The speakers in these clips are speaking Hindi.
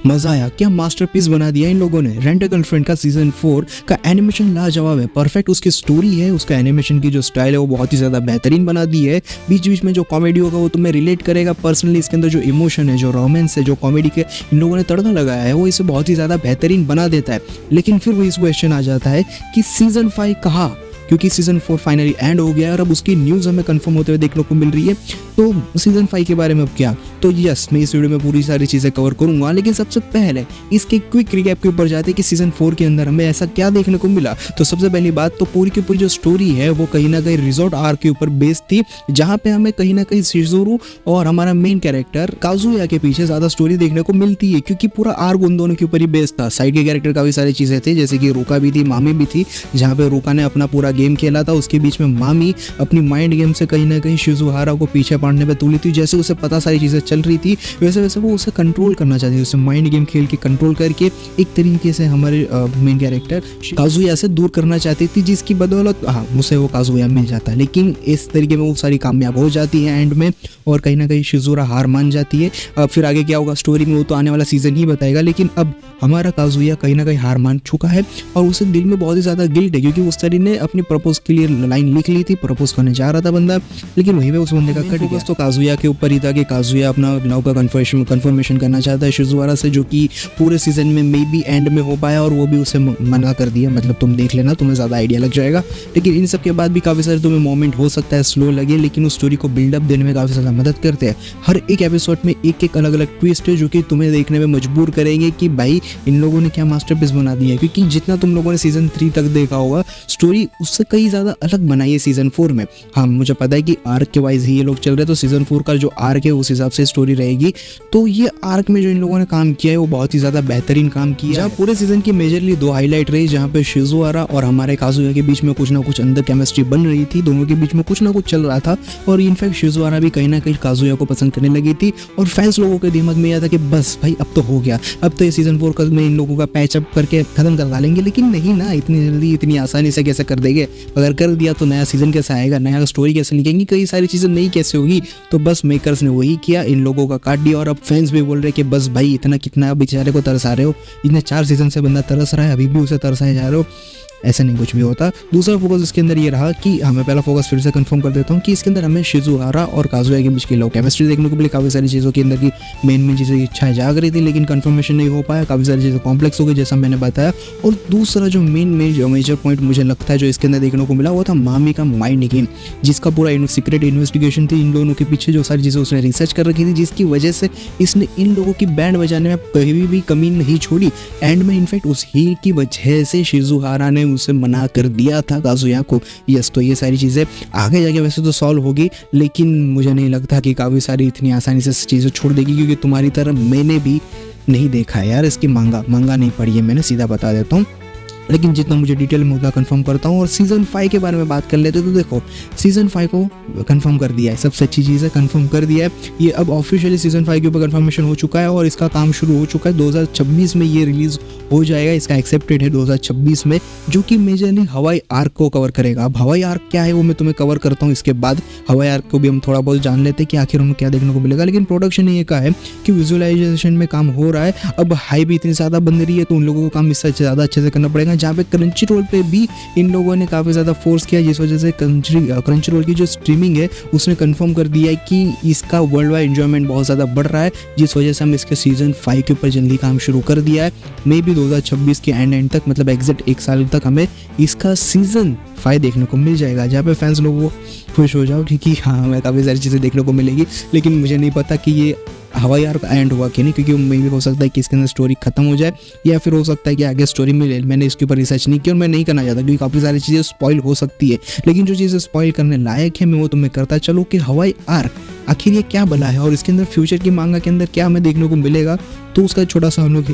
मजा आया, क्या मास्टरपीस बना दिया इन लोगों ने। रेंट अ गर्लफ्रेंड का सीजन 4 का एनिमेशन लाजवाब है, परफेक्ट उसकी स्टोरी है, उसका एनिमेशन की जो स्टाइल है वो बहुत ही ज़्यादा बेहतरीन बना दी है। बीच बीच में जो कॉमेडी होगा वो तुम्हें रिलेट करेगा पर्सनली। इसके अंदर जो इमोशन है, जो रोमांस है, जो कॉमेडी के इन लोगों ने तड़का लगाया है वो इसे बहुत ही ज़्यादा बेहतरीन बना देता है। लेकिन फिर वही क्वेश्चन आ जाता है कि सीजन 5 कहाँ, क्योंकि सीजन 4 फाइनली एंड हो गया है और अब उसकी न्यूज़ हमें कंफर्म होते हुए देखने को मिल रही है। तो सीजन 5 के बारे में अब क्या, तो यस मैं इस वीडियो में पूरी सारी चीज़ें कवर करूंगा, लेकिन सबसे पहले इसके क्विक रिकैप के ऊपर जाते हैं कि सीजन 4 के अंदर हमें ऐसा क्या देखने को मिला। तो सबसे पहली बात तो पूरी की पूरी जो स्टोरी है वो कहीं ना कहीं रिजॉर्ट आर्क के ऊपर बेस्ड थी, जहाँ पे हमें कहीं ना कहीं शिज़ुरू और हमारा मेन कैरेक्टर काजुया के पीछे ज़्यादा स्टोरी देखने को मिलती है, क्योंकि पूरा आर्क उन दोनों के ऊपर ही बेस्ड था। साइड के कैरेक्टर काफ़ी सारी चीज़ें थी, जैसे कि रूका भी थी, मामी भी थी, जहाँ पे रूका ने अपना पूरा गेम खेला था, उसके बीच में मामी अपनी माइंड गेम से कहीं ना कहीं शिज़ुहारा को पीछे पड़ने पे तुली थी। जैसे उसे पता सारी चीज़ें चल रही थी वैसे वैसे वो उसे कंट्रोल करना चाहती थी, उसे माइंड गेम खेल के कंट्रोल करके एक तरीके से हमारे मेन कैरेक्टर काजुया से दूर करना चाहती थी, जिसकी बदौलत उसे वो काजुया मिल जाता है। लेकिन इस तरीके में वो सारी कामयाब हो जाती है एंड में, और कहीं ना कहीं शिज़ुरा हार मान जाती है। अब फिर आगे क्या होगा स्टोरी में वो तो आने वाला सीजन ही बताएगा, लेकिन अब हमारा काजुया कहीं ना कहीं हार मान चुका है और उसे दिल में बहुत ही ज़्यादा गिल्ट है, क्योंकि उस तरी ने अपनी प्रपोज के लिए लाइन लिख ली थी, प्रपोज करने जा रहा था बंदा, लेकिन वहीं पे उस बंदे का कट गया। तो काजुया के ऊपर ही था कि काजुया अपना लव का कन्फर्मेशन करना चाहता है शिज़ुहारा से, जो कि पूरे सीजन में मे बी एंड में हो पाया और वो भी उसे मना कर दिया। मतलब तुम देख लेना, तुम्हें ज़्यादा आइडिया लग जाएगा। लेकिन इन सब के बाद भी काफ़ी सारे तुम्हें मोमेंट हो सकता है स्लो लगे, लेकिन उस स्टोरी को बिल्डअप देने में काफ़ी ज़्यादा मदद करते हैं। हर एक एपिसोड में एक एक अलग अलग ट्विस्ट है जो कि तुम्हें देखने में मजबूर करेंगे कि भाई इन लोगों ने क्या मास्टरपीस बना दिया है। क्योंकि जितना तुम लोगों ने सीजन 3 तक देखा होगा स्टोरी उससे कई ज़्यादा अलग बनाई है सीजन 4 में। हाँ मुझे पता है कि आर्क के वाइज ही ये लोग चल रहे हैं, तो सीजन 4 का जो आर्क है उस हिसाब से स्टोरी रहेगी। तो ये आर्क में जो इन लोगों ने काम किया है वो बहुत ही ज़्यादा बेहतरीन काम किया है। जहाँ पूरे सीजन की मेजरली 2 हाईलाइट रही, जहाँ पे शिज़ुहारा और हमारे काजुया के बीच में कुछ ना कुछ अंदर केमिस्ट्री बन रही थी, दोनों के बीच में कुछ ना कुछ चल रहा था, और इनफैक्ट शिज़ुहारा भी कहीं ना कहीं काजुया को पसंद करने लगी थी। और फैंस लोगों के दिमाग में यह था कि बस भाई अब तो हो गया, अब तो ये सीजन 4 में इन लोगों का पैचअप करके खत्म कर डालेंगे। लेकिन नहीं ना, इतनी जल्दी इतनी आसानी से कैसे कर देंगे। अगर कर दिया तो नया सीजन कैसे आएगा, नया स्टोरी कैसे लिखेंगे, कई सारी चीज़ें नहीं कैसे होगी। तो बस मेकर्स ने वही किया, इन लोगों का काट दिया। और अब फैंस भी बोल रहे कि बस भाई इतना कितना बेचारे को तरसा रहे हो, इतने 4 सीजन से बंदा तरस रहा है, अभी भी उसे तरसाए जा रहे हो। ऐसा नहीं कुछ भी होता। दूसरा फोकस इसके अंदर ये रहा कि हमें पहला फोकस फिर से कंफर्म कर देता हूँ कि इसके अंदर हमें शिज़ुहारा और काजुया के बीच की लव केमिस्ट्री देखने को मिली। काफ़ी सारी चीज़ों के अंदर की मेन चीज़ें की इच्छाएं जाग रही थी, लेकिन कंफर्मेशन नहीं हो पाया। काफ़ी सारी चीज़ें कॉम्प्लेक्स हो गई जैसा मैंने बताया। और दूसरा जो मेजर पॉइंट मुझे लगता है जो इसके अंदर देखने को मिला वो था मामी का माइंड गेम, जिसका पूरा सीक्रेट इन्वेस्टिगेशन थी इन दोनों के पीछे, जो सारी चीज़ें उसने रिसर्च कर रखी थी, जिसकी वजह से इसने इन लोगों की बैंड बजाने में कहीं भी कमी नहीं छोड़ी। एंड में इनफैक्ट उसी की वजह से शिज़ुहारा ने उसे मना कर दिया था काजुया को। यस, तो ये सारी चीज़ें आगे जाके वैसे तो सॉल्व होगी, लेकिन मुझे नहीं लगता कि काफ़ी सारी इतनी आसानी से चीज़ें छोड़ देगी, क्योंकि तुम्हारी तरह मैंने भी नहीं देखा है यार, इसकी मांगा नहीं पढ़ी है मैंने, सीधा बता देता हूँ। लेकिन जितना मुझे डिटेल में उतना कंफर्म करता हूँ। और सीजन 5 के बारे में बात कर लेते तो देखो सीजन 5 को कंफर्म कर दिया है, सबसे अच्छी चीज़ है कंफर्म कर दिया है। ये अब ऑफिशियली सीजन 5 के ऊपर कंफर्मेशन हो चुका है और इसका काम शुरू हो चुका है। 2026 में ये रिलीज हो जाएगा, इसका एक्सेप्टेड है 2026 में, जो कि मेजरली हवाई आर्क को कवर करेगा। अब हवाई आर्क क्या है वो मैं तुम्हें कवर करता हूँ इसके बाद। हवाई आर्क को भी हम थोड़ा बहुत जान लेते हैं कि आखिर हमें क्या देखने को मिलेगा। लेकिन प्रोडक्शन ये का है कि विजुअलाइजेशन में काम हो रहा है। अब हाई भी इतनी ज़्यादा बन रही है तो उन लोगों को काम इससे ज़्यादा अच्छे से करना पड़ेगा, जहाँ पे क्रंची रोल पे भी इन लोगों ने काफ़ी ज़्यादा फोर्स किया, जिस वजह से क्रंची रोल की जो स्ट्रीमिंग है उसने कंफर्म कर दिया है कि इसका वर्ल्ड वाइड एंजॉयमेंट बहुत ज़्यादा बढ़ रहा है, जिस वजह से हम इसके सीजन 5 के ऊपर जल्दी काम शुरू कर दिया है। मे बी 2026 के एंड तक, मतलब एग्जैक्ट 1 साल तक हमें इसका सीजन 5 देखने को मिल जाएगा, जहाँ पे फैंस लोगों को खुश हो जाओ क्योंकि हाँ हमें काफ़ी सारी चीज़ें देखने को मिलेगी। लेकिन मुझे नहीं पता कि ये हवाई आर्क एंड हुआ कि नहीं, क्योंकि मे भी हो सकता है कि इसके अंदर स्टोरी खत्म हो जाए, या फिर हो सकता है कि आगे स्टोरी मिले। मैंने इसके ऊपर रिसर्च नहीं किया और मैं नहीं करना चाहता, क्योंकि काफ़ी सारी चीज़ें स्पॉइल हो सकती है। लेकिन जो चीज़ें स्पॉइल करने लायक है मैं वो तुम्हें करता चलो कि हवाई आर्क आखिर ये क्या बना है और इसके अंदर फ्यूचर की मांगा के अंदर क्या हमें देखने को मिलेगा। तो उसका छोटा सा हम लोग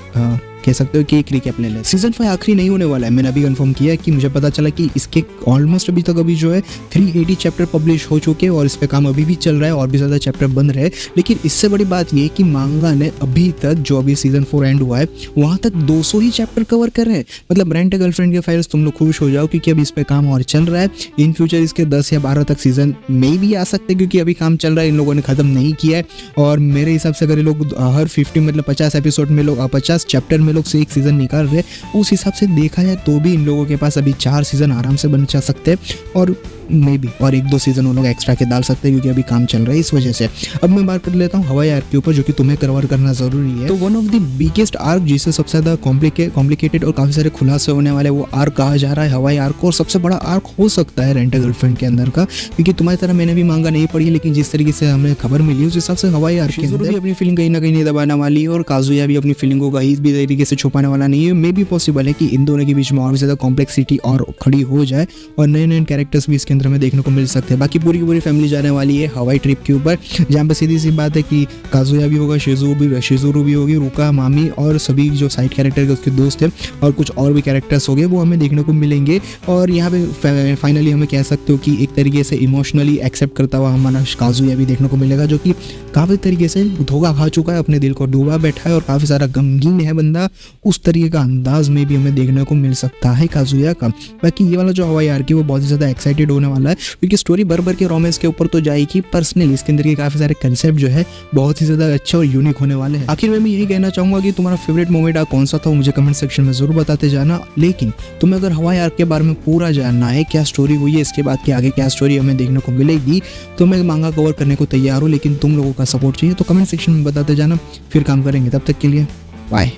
कह सकते हो कि एक रिकैप ले ले। सीजन 5 आखिरी नहीं होने वाला है, मैंने अभी कंफर्म किया कि मुझे पता चला कि इसके ऑलमोस्ट अभी तक अभी जो है 380 चैप्टर पब्लिश हो चुके हैं और इस पे काम अभी भी चल रहा है और भी ज़्यादा चैप्टर बन रहे हैं। लेकिन इससे बड़ी बात ये कि मांगा ने अभी तक जो अभी सीजन 4 एंड हुआ है वहाँ तक 200 ही चैप्टर कवर कर रहे हैं। मतलब रेंट अ गर्लफ्रेंड के फाइल्स तुम लोग खुश हो जाओ क्योंकि अभी इस पे काम और चल रहा है। इन फ्यूचर इसके 10 या 12 तक सीजन में भी आ सकते हैं क्योंकि अभी काम चल रहा है, इन लोगों ने खत्म नहीं किया है। और मेरे हिसाब से अगर ये लोग हर 50 मतलब 50 एपिसोड में लोग 50 चैप्टर में लोग से एक सीजन निकाल रहे हैं, उस हिसाब से देखा जाए तो भी इन लोगों के पास अभी 4 सीजन आराम से बन जा सकते हैं और मे बी और 1-2 सीजन वो लोग एक्स्ट्रा के डाल सकते हैं क्योंकि अभी काम चल रहा है इस वजह से। अब मैं बात कर लेता हूँ हवाई आर्क के ऊपर जो कि तुम्हें कवर करना जरूरी है। तो one of the biggest arc जिसे सबसे ज़्यादा कॉम्प्लिकेटेड और काफ़ी सारे खुलासे होने वाले वो आर्क कहा जा रहा है हवाई आर्क, और सबसे बड़ा आर्क हो सकता है रेंट अ गर्लफ्रेंड के अंदर का, क्योंकि तुम्हारी तरह मैंने भी मांगा नहीं पड़ी लेकिन जिस तरीके से हमें खबर मिली उस हिसाब से हवाई आर्क के अंदर भी अपनी फीलिंग कहीं ना कहीं नहीं दबाने वाली है और काजुया भी अपनी फीलिंग को कहीं भी तरीके से छुपाने वाला नहीं है। मे भी पॉसिबल है कि इन दोनों के बीच में और भी ज़्यादा कॉम्प्लेक्सिटी और खड़ी हो जाए और नए नए कैरेक्टर्स भी इसके अंदर में देखने को मिल सकते हैं। बाकी पूरी की पूरी फैमिली जाने वाली है हवाई ट्रिप के ऊपर, जहाँ पे सीधी सी बात है कि काजुया भी होगा, शिजुरू भी होगी, रुका, मामी और सभी जो साइड कैरेक्टर के उसके दोस्त हैं और कुछ और भी कैरेक्टर्स हो गए वो हमें देखने को मिलेंगे। और यहाँ पे फाइनली हमें कह सकते हो कि एक तरीके से इमोशनली एक्सेप्ट करता हुआ हमारा काजुया भी देखने को मिलेगा जो कि काफ़ी तरीके से धोखा खा चुका है, अपने दिल को डूबा बैठा है और काफ़ी सारा गमगीन है बंदा, उस तरीके का अंदाज में भी हमें देखने को मिल सकता है काजुया का। बाकी ये वाला जो हवाई आर्क है वो बहुत ही ज़्यादा एक्साइटेड होने वाला है क्योंकि स्टोरी भर के रोमांस के ऊपर तो जाएगी, पर्सनली इसके अंदर के काफ़ी सारे कंसेप्ट जो है बहुत ही ज़्यादा अच्छे और यूनिक होने वाले हैं। आखिर में मैं यही कहना चाहूँगा कि तुम्हारा फेवरेट मोमेंट कौन सा था मुझे कमेंट सेक्शन में जरूर बताते जाना। लेकिन तुम्हें अगर हवाई आर्क के बारे में पूरा जानना है, क्या स्टोरी हुई है, इसके बाद के आगे क्या स्टोरी हमें देखने को मिलेगी, तो मैं मांगा कवर करने को तैयार हूँ, लेकिन तुम लोगों का सपोर्ट चाहिए तो कमेंट सेक्शन में बताते जाना, फिर काम करेंगे। तब तक के लिए बाय।